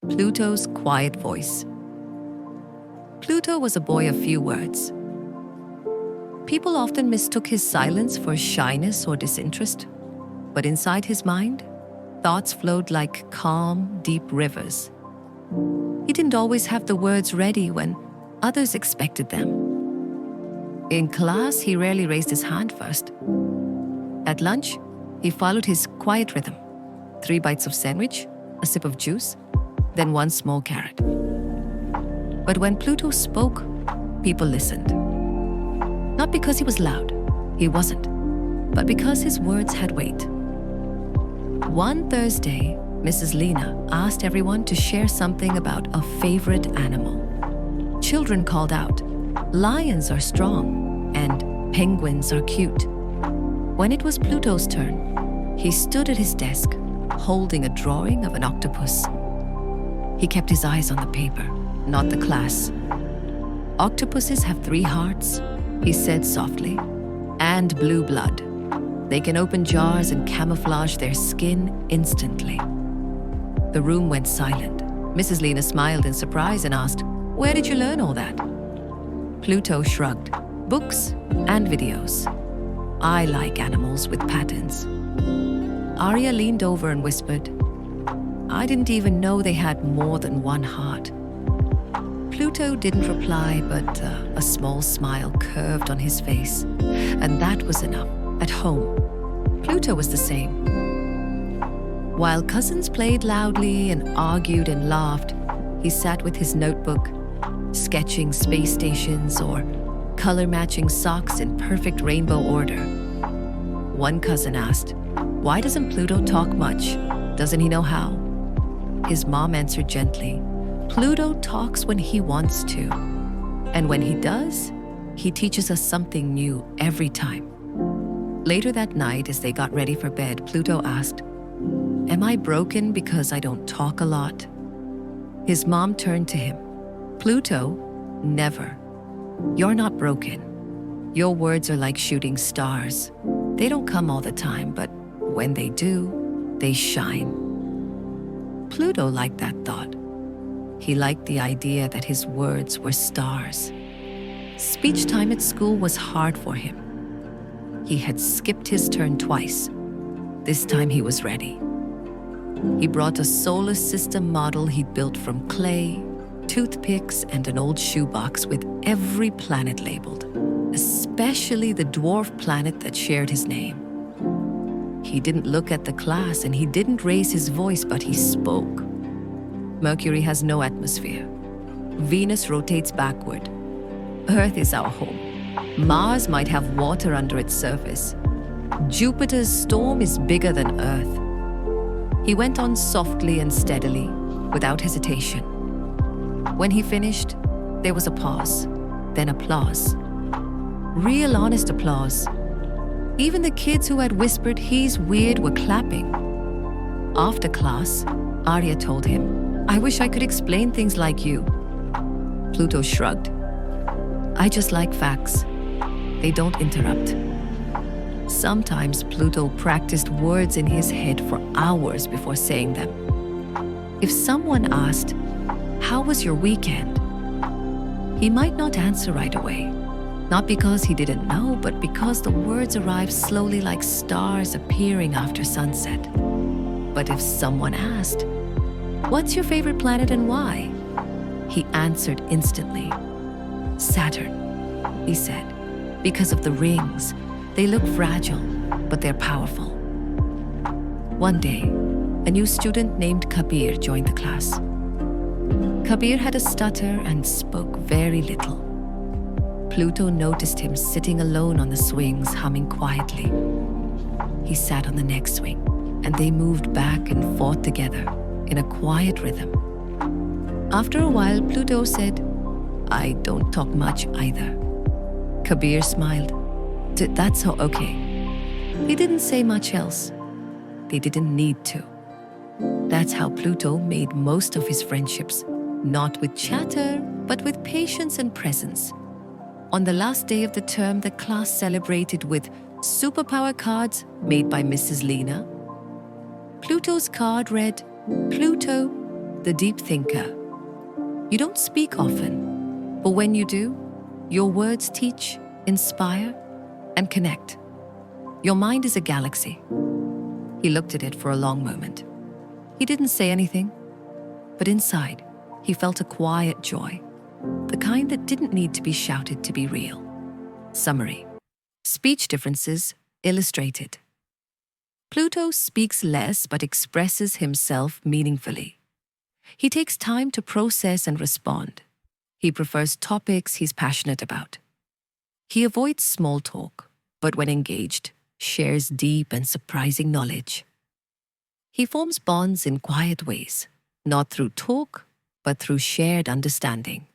Pluto's quiet voice. Pluto was a boy of few words. People often mistook his silence for shyness or disinterest, but inside his mind, thoughts flowed like calm, deep rivers. He didn't always have the words ready when others expected them. In class, he rarely raised his hand first. At lunch, he followed his quiet rhythm: 3 bites of sandwich, a sip of juice, then 1 small carrot. But when Pluto spoke, people listened. Not because he was loud, he wasn't, but because his words had weight. One Thursday, Mrs. Lena asked everyone to share something about a favorite animal. Children called out, "Lions are strong," and "Penguins are cute." When it was Pluto's turn, he stood at his desk, holding a drawing of an octopus. He kept his eyes on the paper, not the class. "Octopuses have 3 hearts," he said softly, "and blue blood. They can open jars and camouflage their skin instantly." The room went silent. Mrs. Lena smiled in surprise and asked, "Where did you learn all that?" Pluto shrugged. "Books and videos. I like animals with patterns." Arya leaned over and whispered, "I didn't even know they had more than 1 heart." Pluto didn't reply, but a small smile curved on his face, and that was enough. At home, Pluto was the same. While cousins played loudly and argued and laughed, he sat with his notebook, sketching space stations or color-matching socks in perfect rainbow order. One cousin asked, "Why doesn't Pluto talk much? Doesn't he know how?" His mom answered gently, "Pluto talks when he wants to. And when he does, he teaches us something new every time." Later that night, as they got ready for bed, Pluto asked, "Am I broken because I don't talk a lot?" His mom turned to him. "Pluto, never. You're not broken. Your words are like shooting stars. They don't come all the time, but when they do, they shine." Pluto liked that thought. He liked the idea that his words were stars. Speech time at school was hard for him. He had skipped his turn twice. This time he was ready. He brought a solar system model he'd built from clay, toothpicks, and an old shoebox with every planet labeled, especially the dwarf planet that shared his name. He didn't look at the class and he didn't raise his voice, but he spoke. Mercury has no atmosphere. Venus rotates backward. Earth is our home. Mars might have water under its surface. Jupiter's storm is bigger than Earth. He went on softly and steadily, without hesitation. When he finished, there was a pause, then applause. Real honest applause. Even the kids who had whispered he's weird were clapping. After class, Arya told him, "I wish I could explain things like you." Pluto shrugged. "I just like facts. They don't interrupt." Sometimes Pluto practiced words in his head for hours before saying them. If someone asked, "How was your weekend?" he might not answer right away. Not because he didn't know, but because the words arrived slowly like stars appearing after sunset. But if someone asked, "What's your favorite planet and why?" he answered instantly. "Saturn," he said, "because of the rings. They look fragile, but they're powerful." One day, a new student named Kabir joined the class. Kabir had a stutter and spoke very little. Pluto noticed him sitting alone on the swings, humming quietly. He sat on the next swing, and they moved back and forth together in a quiet rhythm. After a while, Pluto said, "I don't talk much either." Kabir smiled. "That's okay." They didn't say much else. They didn't need to. That's how Pluto made most of his friendships, not with chatter, but with patience and presence. On the last day of the term, the class celebrated with superpower cards made by Mrs. Lena. Pluto's card read, "Pluto, the deep thinker. You don't speak often, but when you do, your words teach, inspire, and connect. Your mind is a galaxy. He looked at it for a long moment. He didn't say anything, but inside, he felt a quiet joy, the kind that didn't need to be shouted to be real. Summary. Speech differences illustrated. Pluto speaks less but expresses himself meaningfully. He takes time to process and respond. He prefers topics he's passionate about. He avoids small talk, but when engaged, shares deep and surprising knowledge. He forms bonds in quiet ways, not through talk, but through shared understanding.